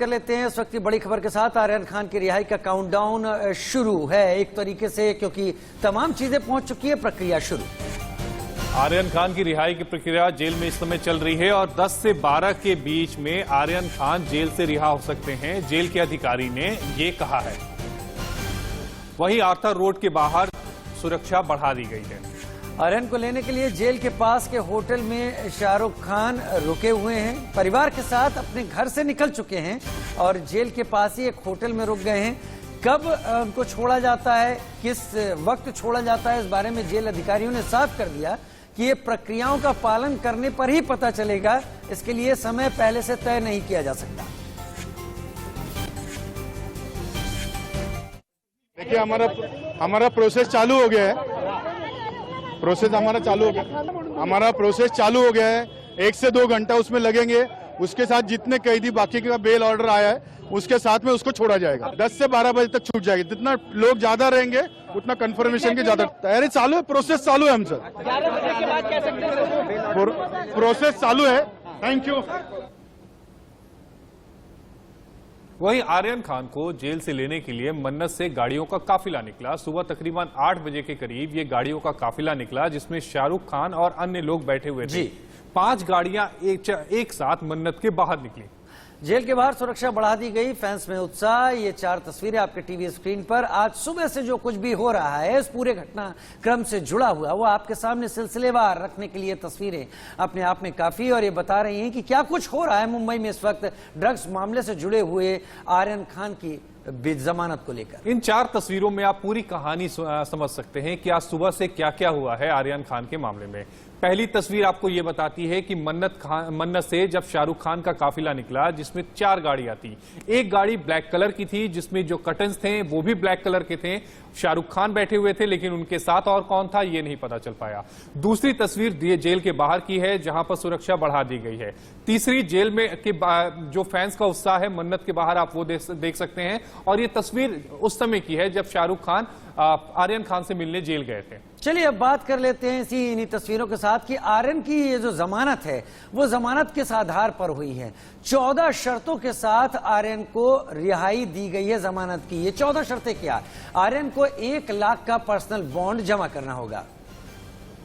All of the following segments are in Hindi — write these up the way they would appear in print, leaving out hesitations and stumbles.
कर लेते हैं इस वक्त की बड़ी खबर के साथ। आर्यन खान की रिहाई का काउंटडाउन शुरू है एक तरीके से, क्योंकि तमाम चीजें पहुंच चुकी है, प्रक्रिया शुरू। आर्यन खान की रिहाई की प्रक्रिया जेल में इस समय चल रही है और 10 से 12 के बीच में आर्यन खान जेल से रिहा हो सकते हैं, जेल के अधिकारी ने ये कहा है। वहीं आर्थर रोड के बाहर सुरक्षा बढ़ा दी गई है। आर्यन को लेने के लिए जेल के पास के होटल में शाहरुख खान रुके हुए हैं, परिवार के साथ अपने घर से निकल चुके हैं और जेल के पास ही एक होटल में रुक गए हैं। कब उनको छोड़ा जाता है, किस वक्त छोड़ा जाता है, इस बारे में जेल अधिकारियों ने साफ कर दिया कि ये प्रक्रियाओं का पालन करने पर ही पता चलेगा, इसके लिए समय पहले से तय नहीं किया जा सकता। देखिए हमारा प्रोसेस चालू हो गया है, हमारा प्रोसेस चालू हो गया है। 1 से 2 घंटा उसमें लगेंगे। उसके साथ जितने कैदी बाकी का बेल ऑर्डर आया है उसके साथ में उसको छोड़ा जाएगा। 10 से 12 बजे तक छूट जाएगी। जितना लोग ज्यादा रहेंगे उतना कंफर्मेशन की ज्यादा तैयारी चालू है, प्रोसेस चालू है। हम सर 11 बजे के बाद कह सकते हैं प्रोसेस चालू है। Thank you. वहीं आर्यन खान को जेल से लेने के लिए मन्नत से गाड़ियों का काफिला निकला। सुबह तकरीबन 8 बजे के करीब ये गाड़ियों का काफिला निकला, जिसमें शाहरुख खान और अन्य लोग बैठे हुए थे। 5 गाड़ियां एक साथ मन्नत के बाहर निकली। जेल के बाहर सुरक्षा बढ़ा दी गई, फैंस में उत्साह। ये 4 तस्वीरें आपके टीवी स्क्रीन पर। आज सुबह से जो कुछ भी हो रहा है इस पूरे घटनाक्रम से जुड़ा हुआ, वो आपके सामने सिलसिलेवार रखने के लिए तस्वीरें अपने आप में काफी, और ये बता रही हैं कि क्या कुछ हो रहा है मुंबई में इस वक्त ड्रग्स मामले से जुड़े हुए आर्यन खान की जमानत को लेकर। इन 4 तस्वीरों में आप पूरी कहानी समझ सकते हैं कि आज सुबह से क्या क्या हुआ है आर्यन खान के मामले में। पहली तस्वीर आपको यह बताती है कि मन्नत से जब शाहरुख खान का काफिला निकला, जिसमें 4 गाड़ियां थी। एक गाड़ी ब्लैक कलर की थी, जिसमें जो कर्टन्स थे वो भी ब्लैक कलर के थे। शाहरुख खान बैठे हुए थे, लेकिन उनके साथ और कौन था ये नहीं पता चल पाया। दूसरी तस्वीर जेल के बाहर की है, जहां पर सुरक्षा बढ़ा दी गई है। तीसरी जेल में जो फैंस का उत्साह है मन्नत के बाहर, आप वो देख सकते हैं। और ये तस्वीर उस समय की है जब शाहरुख खान आर्यन खान से मिलने जेल गए थे। चलिए अब बात कर लेते हैं इन्हीं तस्वीरों के साथ कि आर्यन की ये जो जमानत है वो जमानत किस आधार पर हुई है। 14 शर्तों के साथ आर्यन को रिहाई दी गई है जमानत की। ये 14 शर्तें क्या? आर्यन को 1 लाख का पर्सनल बॉन्ड जमा करना होगा।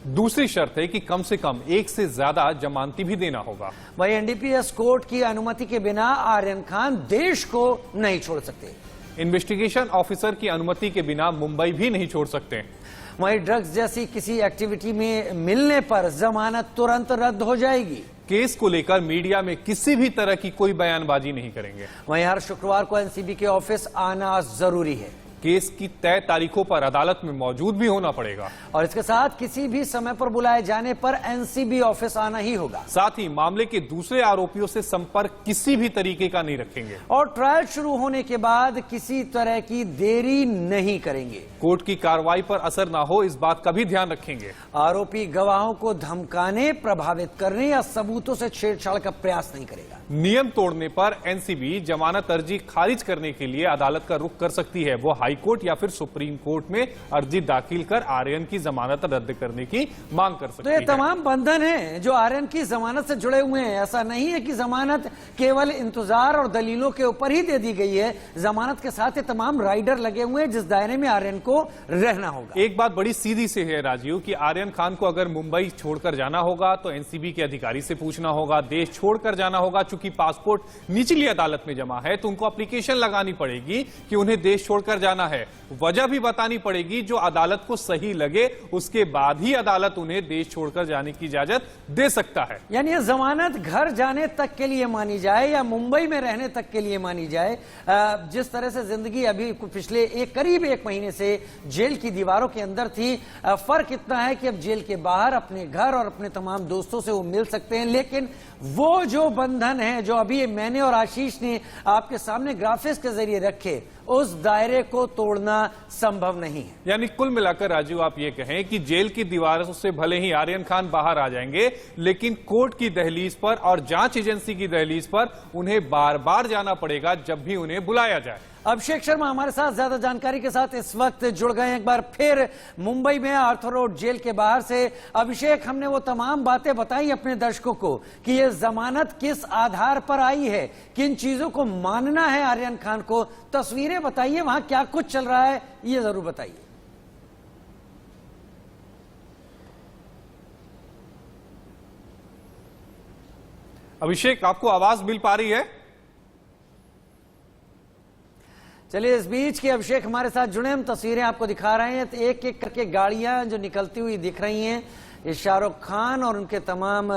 दूसरी शर्त है कि कम से कम 1 से ज्यादा जमानती भी देना होगा। वही एनडीपीएस कोर्ट की अनुमति के बिना आर्यन खान देश को नहीं छोड़ सकते। इन्वेस्टिगेशन ऑफिसर की अनुमति के बिना मुंबई भी नहीं छोड़ सकते। वहीं ड्रग्स जैसी किसी एक्टिविटी में मिलने पर जमानत तुरंत रद्द हो जाएगी। केस को लेकर मीडिया में किसी भी तरह की कोई बयानबाजी नहीं करेंगे। वहीं हर शुक्रवार को एनसीबी के ऑफिस आना जरूरी है। केस की तय तारीखों पर अदालत में मौजूद भी होना पड़ेगा और इसके साथ किसी भी समय पर बुलाए जाने पर एनसीबी ऑफिस आना ही होगा। साथ ही मामले के दूसरे आरोपियों से संपर्क किसी भी तरीके का नहीं रखेंगे और ट्रायल शुरू होने के बाद किसी तरह की देरी नहीं करेंगे। कोर्ट की कार्रवाई पर असर ना हो, इस बात का भी ध्यान रखेंगे। आरोपी गवाहों को धमकाने, प्रभावित करने या सबूतों से छेड़छाड़ का प्रयास नहीं करेगा। नियम तोड़ने पर एनसीबी जमानत अर्जी खारिज करने के लिए अदालत का रुख कर सकती है। वो हाई कोर्ट या फिर सुप्रीम कोर्ट में अर्जी दाखिल कर आर्यन की जमानत रद्द करने की मांग कर सकती तो है। ये तमाम बंधन हैं जो आर्यन की जमानत से जुड़े हुए हैं। ऐसा नहीं है कि जमानत केवल इंतजार और दलीलों के ऊपर ही दे दी गई है। जमानत के साथ ये तमाम राइडर लगे हुए हैं जिस दायरे में आर्यन को रहना होगा। एक बात बड़ी सीधी से है राजीव कि आर्यन खान को अगर मुंबई छोड़कर जाना होगा तो एनसीबी के अधिकारी से पूछना होगा। देश छोड़कर जाना होगा, चूंकि पासपोर्ट निचली अदालत में जमा है तो उनको एप्लीकेशन लगानी पड़ेगी कि उन्हें देश छोड़कर जाना है। वजह भी बतानी पड़ेगी जो अदालत को सही लगे, उसके बाद ही अदालत उन्हें देश छोड़कर जाने की इजाजत दे सकता है। यानी ये जमानत घर जाने तक के लिए मानी जाए या मुंबई में रहने तक के लिए मानी जाए। जिस तरह से जिंदगी अभी पिछले करीब 1 महीने से जेल की दीवारों के अंदर थी, फर्क इतना है कि अब जेल के बाहर अपने घर और अपने तमाम दोस्तों से वो मिल सकते हैं। लेकिन वो जो बंधन है जो अभी मैंने और आशीष ने आपके सामने ग्राफिक्स के जरिए रखे, उस दायरे को तोड़ना संभव नहीं है। यानी कुल मिलाकर राजीव आप ये कहें कि जेल की दीवारों से भले ही आर्यन खान बाहर आ जाएंगे, लेकिन कोर्ट की दहलीज पर और जांच एजेंसी की दहलीज पर उन्हें बार बार जाना पड़ेगा जब भी उन्हें बुलाया जाए। अभिषेक शर्मा हमारे साथ ज्यादा जानकारी के साथ इस वक्त जुड़ गए एक बार फिर मुंबई में आर्थर रोड जेल के बाहर से। अभिषेक, हमने वो तमाम बातें बताई अपने दर्शकों को कि ये जमानत किस आधार पर आई है, किन चीजों को मानना है आर्यन खान को। तस्वीरें बताइए, वहां क्या कुछ चल रहा है ये जरूर बताइए। अभिषेक, आपको आवाज मिल पा रही है? चलिए, इस बीच के अभिषेक हमारे साथ जुड़े, हम तस्वीरें आपको दिखा रहे हैं। तो एक एक करके गाड़ियां जो निकलती हुई दिख रही हैं, ये शाहरुख खान और उनके तमाम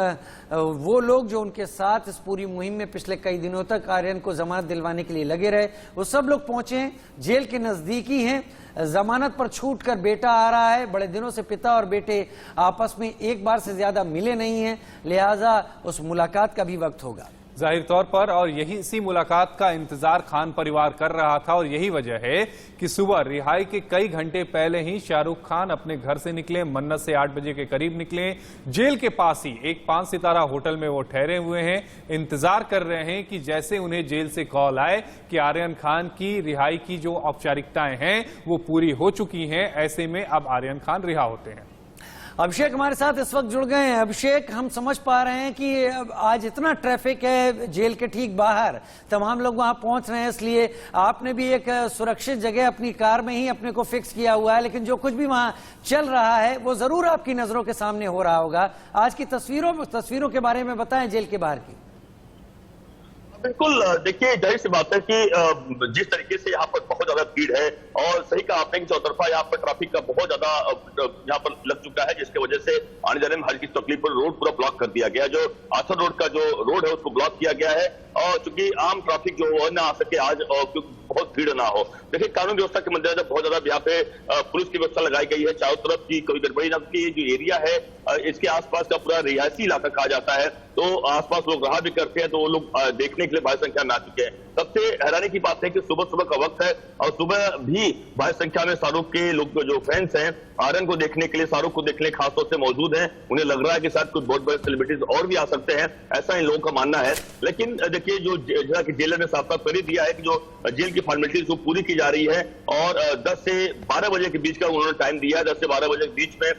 वो लोग जो उनके साथ इस पूरी मुहिम में पिछले कई दिनों तक आर्यन को जमानत दिलवाने के लिए लगे रहे, वो सब लोग पहुंचे हैं, जेल के नजदीकी हैं। जमानत पर छूट कर बेटा आ रहा है। बड़े दिनों से पिता और बेटे आपस में एक बार से ज्यादा मिले नहीं हैं, लिहाजा उस मुलाकात का भी वक्त होगा जाहिर तौर पर। और यही इसी मुलाकात का इंतजार खान परिवार कर रहा था और यही वजह है कि सुबह रिहाई के कई घंटे पहले ही शाहरुख खान अपने घर से निकले। मन्नत से 8 बजे के करीब निकले। जेल के पास ही एक 5 सितारा होटल में वो ठहरे हुए हैं, इंतजार कर रहे हैं कि जैसे उन्हें जेल से कॉल आए कि आर्यन खान की रिहाई की जो औपचारिकताएं हैं वो पूरी हो चुकी हैं, ऐसे में अब आर्यन खान रिहा होते हैं। अभिषेक हमारे साथ इस वक्त जुड़ गए हैं। अभिषेक, हम समझ पा रहे हैं कि आज इतना ट्रैफिक है जेल के ठीक बाहर, तमाम लोग वहां पहुंच रहे हैं, इसलिए आपने भी एक सुरक्षित जगह अपनी कार में ही अपने को फिक्स किया हुआ है, लेकिन जो कुछ भी वहां चल रहा है वो जरूर आपकी नजरों के सामने हो रहा होगा। आज की तस्वीरों के बारे में बताएं जेल के बाहर की। बिल्कुल, देखिए जाहिर सी बात है कि जिस तरीके से यहाँ पर बहुत ज्यादा भीड़ है और सही कहा आपने कि चौतरफा यहाँ पर ट्रैफिक का बहुत ज्यादा यहाँ पर लग चुका है, जिसकी वजह से आने जाने में हल्की तकलीफ पर रोड पूरा ब्लॉक कर दिया गया। जो आर्थर रोड का जो रोड है उसको ब्लॉक किया गया है और चूंकि आम ट्रैफिक जो हो ना आ सके आज और क्योंकि बहुत भीड़ ना हो। देखिए, कानून व्यवस्था के मद्देनजर बहुत ज्यादा यहाँ पे पुलिस की व्यवस्था लगाई गई है चारों तरफ की, कोई गड़बड़ी ना। की जो एरिया है इसके आसपास का पूरा रिहायशी इलाका कहा जाता है, तो आसपास लोग रहा भी करते हैं, तो वो लोग देखने के लिए भारी संख्या में आ चुके हैं। सबसे हैरानी की बात है कि सुबह सुबह का वक्त है और सुबह भी भारी संख्या में शाहरुख के लोग जो फैंस हैं आर्यन को देखने के लिए, शाहरुख को देखने खासतौर से मौजूद हैं। उन्हें लग रहा है कि शायद कुछ बहुत बड़े सेलिब्रिटीज और भी आ सकते हैं, ऐसा इन लोगों का मानना है। लेकिन देखिए, जो जेलर ने साफ साफ कर ही दिया है कि जो जेल की फॉर्मेलिटीज को पूरी की जा रही है और 10 से 12 बजे के बीच का उन्होंने टाइम दिया है। 10 से 12 बजे के बीच में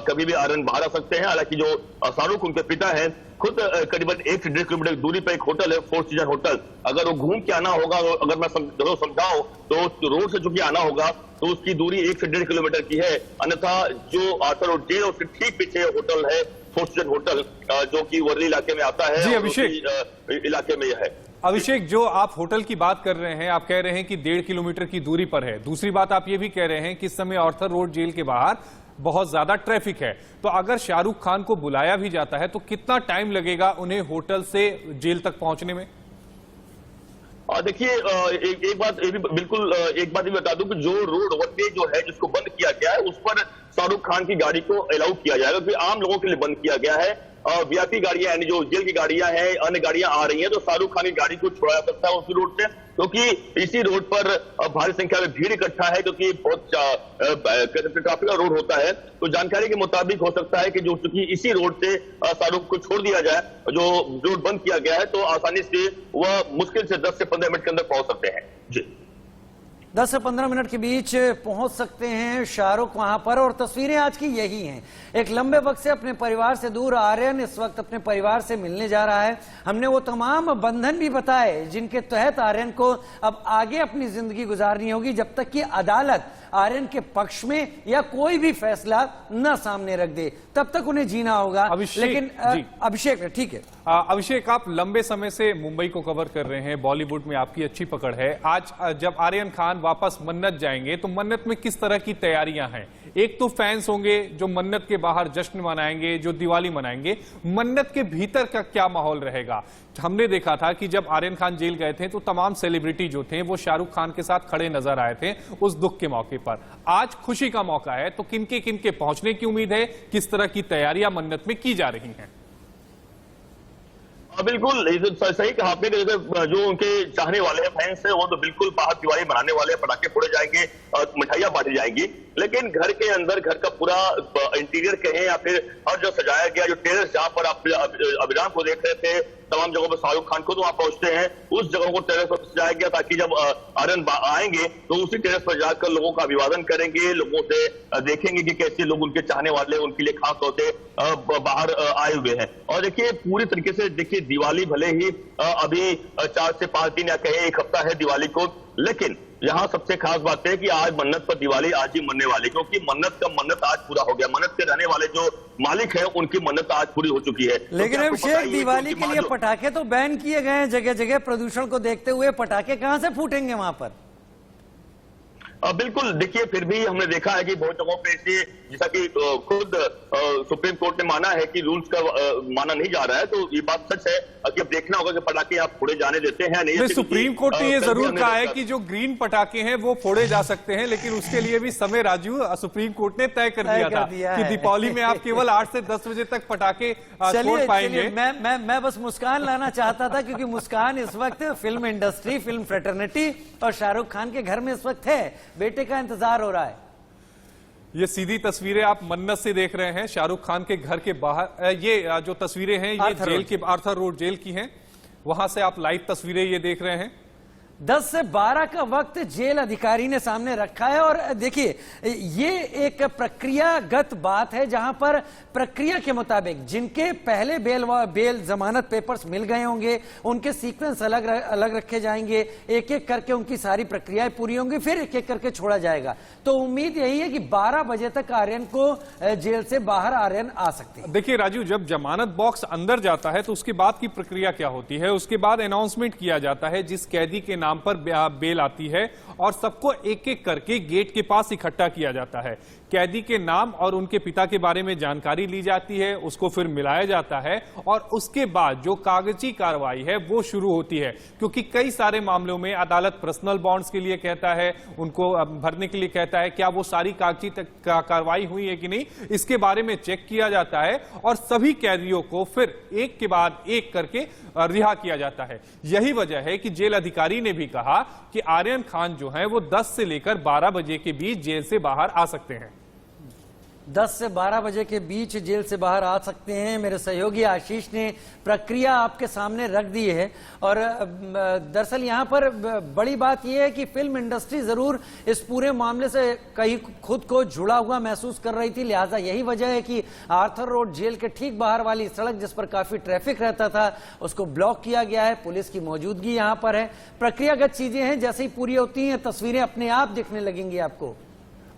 कभी भी आर्यन बाहर आ सकते हैं। हालांकि जो शाहरुख उनके पिता हैं खुद करीबन 1 से 1.5 किलोमीटर की दूरी पर एक होटल है, 4 सीजन होटल, अगर वो घूम के आना होगा, अगर मैं समझाऊं तो रोड से चूंकि आना होगा तो उसकी दूरी 1 से 1.5 किलोमीटर की है। अन्यथा जो आर्थर रोड जेल उसके ठीक पीछे होटल है 4 सीजन होटल, जो कि वर्ली इलाके में आता है। जी अभिषेक, इलाके में यह है। अभिषेक, जो आप होटल की बात कर रहे हैं, आप कह रहे हैं कि 1.5 किलोमीटर की दूरी पर है। दूसरी बात आप ये भी कह रहे हैं कि इस समय आर्थर रोड जेल के बाहर बहुत ज्यादा ट्रैफिक है, तो अगर शाहरुख खान को बुलाया भी जाता है तो कितना टाइम लगेगा उन्हें होटल से जेल तक पहुंचने में? देखिए, एक बात ये भी बिल्कुल एक बात भी बता दूं कि जो रोड वे जो है जिसको बंद किया गया है उस पर शाहरुख खान की गाड़ी को अलाउ किया जाएगा, क्योंकि आम लोगों के लिए बंद किया गया है। वीआईपी गाड़ियां यानी जो जेल की गाड़ियां हैं, अन्य गाड़ियां आ रही हैं, तो शाहरुख खान की गाड़ी को छोड़ा जा सकता है उसी रोड से, क्योंकि इसी रोड पर भारी संख्या में भीड़ इकट्ठा है, क्योंकि बहुत ट्रैफिक का रोड होता है। तो जानकारी के मुताबिक हो सकता है कि जो चूंकि इसी रोड से शाहरुख को छोड़ दिया जाए, जो रोड बंद किया गया है, तो आसानी से वह मुश्किल से 10 से 15 मिनट के अंदर पहुंच सकते हैं। जी, 10 से 15 मिनट के बीच पहुंच सकते हैं शाहरुख वहां पर। और तस्वीरें आज की यही हैं। एक लंबे वक्त से अपने परिवार से दूर आर्यन इस वक्त अपने परिवार से मिलने जा रहा है। हमने वो तमाम बंधन भी बताए जिनके तहत आर्यन को अब आगे अपनी जिंदगी गुजारनी होगी, जब तक कि अदालत आर्यन के पक्ष में या कोई भी फैसला न सामने रख दे, तब तक उन्हें जीना होगा। लेकिन अभिषेक, ठीक है अभिषेक, आप लंबे समय से मुंबई को कवर कर रहे हैं, बॉलीवुड में आपकी अच्छी पकड़ है। आज जब आर्यन खान वापस मन्नत जाएंगे तो मन्नत में किस तरह की तैयारियां हैं? एक तो फैंस होंगे जो मन्नत के बाहर जश्न मनाएंगे, जो दिवाली मनाएंगे, मन्नत के भीतर का क्या माहौल रहेगा? हमने देखा था कि जब आर्यन खान जेल गए थे तो तमाम सेलिब्रिटी जो थे वो शाहरुख खान के साथ खड़े नजर आए थे उस दुख के मौके पर। आज खुशी का मौका है, तो किनके किनके पहुंचने की उम्मीद है? किस तरह की तैयारियां मन्नत में की जा रही हैं? बिल्कुल सही कहा आपने, जो उनके चाहने वाले हैं, फैंस हैं, वो तो बिल्कुल बाहर दिवाली मनाने वाले हैं, पटाखे फोड़े जाएंगे, मिठाइयां बांटी जाएंगी। लेकिन घर के अंदर, घर का पूरा इंटीरियर कहें या फिर हर जो सजाया गया, जो टेरेस जहां पर आप अभिराम को देख रहे थे, तमाम जगहों पर शाहरुख खान खुद वहां पहुंचते हैं, उस जगहों को टेरेस पर सजाया गया ताकि जब आर्यन आएंगे तो उसी टेरेस पर जाकर लोगों का अभिवादन करेंगे, लोगों से देखेंगे कि कैसे लोग उनके चाहने वाले उनके लिए खास तौर से बाहर आए हुए हैं। और देखिए पूरी तरीके से देखिए दिवाली भले ही अभी 4 से 5 दिन या कहे 1 हफ्ता है दिवाली को, लेकिन यहाँ सबसे खास बात है कि आज मन्नत पर दिवाली आज ही मनने वाली, क्योंकि मन्नत आज पूरा हो गया। मन्नत के रहने वाले जो मालिक हैं उनकी मन्नत आज पूरी हो चुकी है। लेकिन अभिषेक, दिवाली के लिए पटाखे तो बैन किए गए हैं जगह जगह, प्रदूषण को देखते हुए पटाखे कहां से फूटेंगे वहां पर? बिल्कुल, देखिए फिर भी हमने देखा है कि बहुत जगहों पे इसे जैसा कि खुद सुप्रीम कोर्ट ने माना है कि रूल्स का माना नहीं जा रहा है, तो ये बात सच है कि अब देखना होगा कि पटाखे आप फोड़े जाने देते हैं नहीं। सुप्रीम कोर्ट ने ये जरूर कहा है कि जो ग्रीन पटाखे हैं वो फोड़े जा सकते हैं, लेकिन उसके लिए भी समय राजू सुप्रीम कोर्ट ने तय कर दिया था कि दीपावली में आप केवल 8 से 10 बजे तक पटाखे फोड़ पाएंगे। मैं बस मुस्कान लाना चाहता था, क्योंकि मुस्कान इस वक्त फिल्म इंडस्ट्री, फिल्म फ्रेटर्निटी और शाहरुख खान के घर में इस वक्त है, बेटे का इंतजार हो रहा है। ये सीधी तस्वीरें आप मन्नत से देख रहे हैं, शाहरुख खान के घर के बाहर। ये जो तस्वीरें हैं ये जेल के, आर्थर रोड जेल की हैं, वहां से आप लाइव तस्वीरें ये देख रहे हैं। 10 से 12 का वक्त जेल अधिकारी ने सामने रखा है। और देखिए ये एक प्रक्रियागत बात है, जहां पर प्रक्रिया के मुताबिक जिनके पहले बेल जमानत पेपर्स मिल गए होंगे उनके सीक्वेंस अलग रखे जाएंगे, एक एक करके उनकी सारी प्रक्रियाएं पूरी होंगी, फिर एक एक करके छोड़ा जाएगा। तो उम्मीद यही है कि 12 बजे तक आर्यन को जेल से बाहर आर्यन आ सकते हैं। देखिए राजू, जब जमानत बॉक्स अंदर जाता है तो उसके बाद की प्रक्रिया क्या होती है? उसके बाद अनाउंसमेंट किया जाता है जिस कैदी के नाम पर बेल आती है, और सबको एक एक करके गेट के पास इकट्ठा किया जाता है। कैदी के नाम और उनके पिता के बारे में जानकारी ली जाती है, उसको फिर मिलाया जाता है, और उसके बाद जो कागजी कार्रवाई है वो शुरू होती है। क्योंकि कई सारे मामलों में अदालत पर्सनल बॉन्ड्स के लिए कहता है, उनको भरने के लिए कहता है, क्या वो सारी कागजी कार्रवाई हुई है कि नहीं, इसके बारे में चेक किया जाता है, और सभी कैदियों को फिर एक के बाद एक करके रिहा किया जाता है। यही वजह है कि जेल अधिकारी ने भी कहा कि आर्यन खान जो है वो 10 से लेकर 12 बजे के बीच जेल से बाहर आ सकते हैं। 10 से 12 बजे के बीच जेल से बाहर आ सकते हैं। मेरे सहयोगी आशीष ने प्रक्रिया आपके सामने रख दी है। और दरअसल यहाँ पर बड़ी बात यह है कि फिल्म इंडस्ट्री जरूर इस पूरे मामले से कहीं खुद को जुड़ा हुआ महसूस कर रही थी, लिहाजा यही वजह है कि आर्थर रोड जेल के ठीक बाहर वाली सड़क, जिस पर काफी ट्रैफिक रहता था, उसको ब्लॉक किया गया है। पुलिस की मौजूदगी यहाँ पर है। प्रक्रियागत चीजें हैं, जैसे ही पूरी होती हैं तस्वीरें अपने आप दिखने लगेंगी आपको।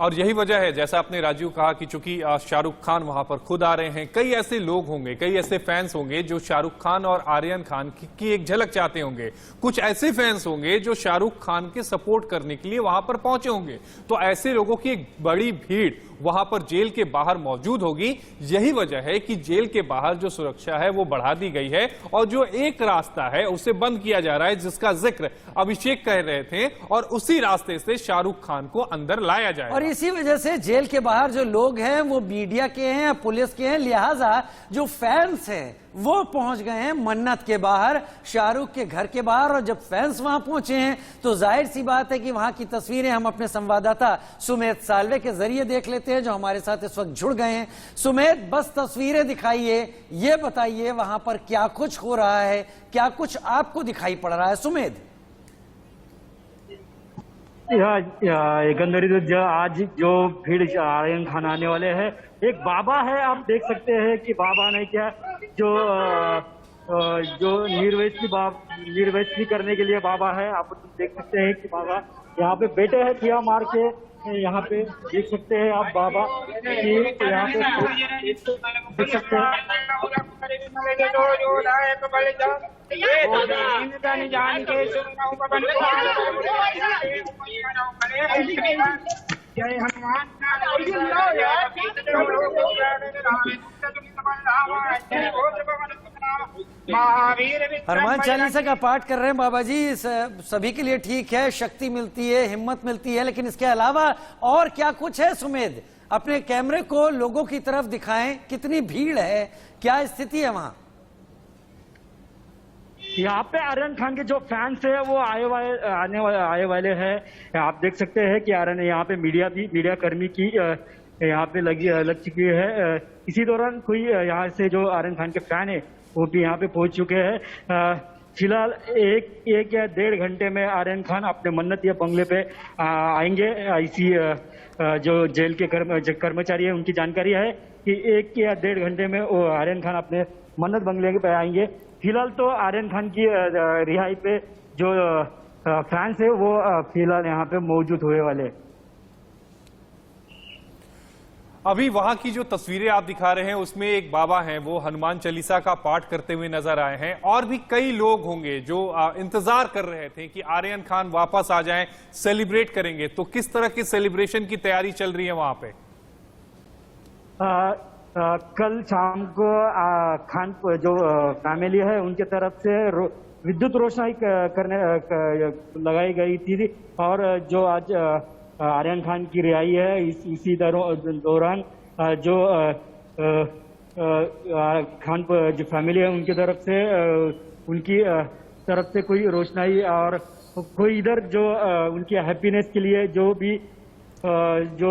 और यही वजह है, जैसा आपने राजीव कहा, कि चूंकि शाहरुख खान वहां पर खुद आ रहे हैं, कई ऐसे लोग होंगे, कई ऐसे फैंस होंगे जो शाहरुख खान और आर्यन खान की एक झलक चाहते होंगे। कुछ ऐसे फैंस होंगे जो शाहरुख खान के सपोर्ट करने के लिए वहां पर पहुंचे होंगे। तो ऐसे लोगों की एक बड़ी भीड़ वहां पर जेल के बाहर मौजूद होगी। यही वजह है कि जेल के बाहर जो सुरक्षा है वो बढ़ा दी गई है, और जो एक रास्ता है उसे बंद किया जा रहा है, जिसका जिक्र अभिषेक कह रहे थे, और उसी रास्ते से शाहरुख खान को अंदर लाया जाएगा। और इसी वजह से जेल के बाहर जो लोग हैं वो मीडिया के हैं या पुलिस के हैं, लिहाजा जो फैंस हैं वो पहुंच गए हैं मन्नत के बाहर, शाहरुख के घर के बाहर। और जब फैंस वहां पहुंचे हैं तो जाहिर सी बात है कि वहां की तस्वीरें हम अपने संवाददाता सुमेध साल्वे के जरिए देख लेते हैं, जो हमारे साथ इस वक्त जुड़ गए हैं। सुमेध, बस तस्वीरें दिखाइए, ये बताइए वहां पर क्या कुछ हो रहा है, क्या कुछ आपको दिखाई पड़ रहा है सुमेध? एकंदरीत आज जो भीड़ आर्यन खान आने वाले हैं, एक बाबा है, आप देख सकते हैं कि बाबा ने क्या जो निर्वैष्णि करने के लिए बाबा है। आप देख सकते हैं कि बाबा यहाँ पे बैठे हैं, थिया मार के यहाँ पे देख सकते हैं आप बाबा कि यहाँ पे देख सकते हैं। जय हनुमान। हनुमान चालीसा का पाठ कर रहे हैं बाबा जी, सभी के लिए ठीक है, शक्ति मिलती है, हिम्मत मिलती है, लेकिन इसके अलावा और क्या कुछ है सुमेध? अपने कैमरे को लोगों की तरफ दिखाएं, कितनी भीड़ है, क्या स्थिति है वहां? यहाँ पे आर्यन खान के जो फैंस है वो आए वाले हैं। आप देख सकते हैं कि आर्यन यहाँ पे मीडिया कर्मी की यहाँ पे लग चुकी है। इसी दौरान कोई यहाँ से जो आर्यन खान के फैन है वो भी यहाँ पे पहुंच चुके हैं। फिलहाल एक या 1.5 घंटे में आर्यन खान अपने मन्नत या बंगले पे आएंगे। इसी जो जेल के कर्मचारी है उनकी जानकारी है कि 1 या 1.5 घंटे में वो आर्यन खान अपने मन्नत बंगले पे आएंगे। फिलहाल तो आर्यन खान की रिहाई पे जो फैंस है वो फिलहाल यहाँ पे मौजूद हुए वाले। अभी वहां की जो तस्वीरें आप दिखा रहे हैं उसमें एक बाबा हैं, वो हनुमान चालीसा का पाठ करते हुए नजर आए हैं, और भी कई लोग होंगे जो इंतजार कर रहे थे कि आर्यन खान वापस आ जाएं, सेलिब्रेट करेंगे। तो किस तरह की सेलिब्रेशन की तैयारी चल रही है वहां पे? कल शाम को खान जो फैमिली है उनके तरफ से विद्युत रोशनाई लगाई गई थी, और जो आज आर्यन खान की रिहाई है इसी दौरान जो खान जो फैमिली है उनकी तरफ से कोई रोशनाई और कोई इधर जो उनकी हैप्पीनेस के लिए जो भी जो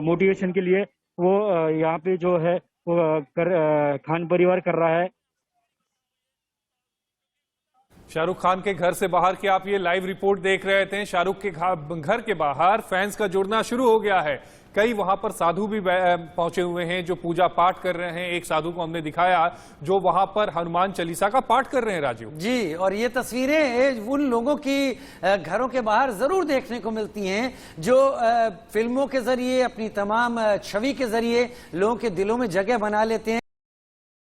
मोटिवेशन के लिए वो यहाँ पे जो है वो खान परिवार कर रहा है। शाहरुख खान के घर से बाहर की आप ये लाइव रिपोर्ट देख रहे थे। शाहरुख के घर के बाहर फैंस का जुड़ना शुरू हो गया है। कई वहां पर साधु भी पहुंचे हुए हैं जो पूजा पाठ कर रहे हैं। एक साधु को हमने दिखाया जो वहां पर हनुमान चालीसा का पाठ कर रहे हैं। राजीव जी, और ये तस्वीरें उन लोगों की घरों के बाहर जरूर देखने को मिलती हैं जो फिल्मों के जरिए, अपनी तमाम छवि के जरिए लोगों के दिलों में जगह बना लेते हैं।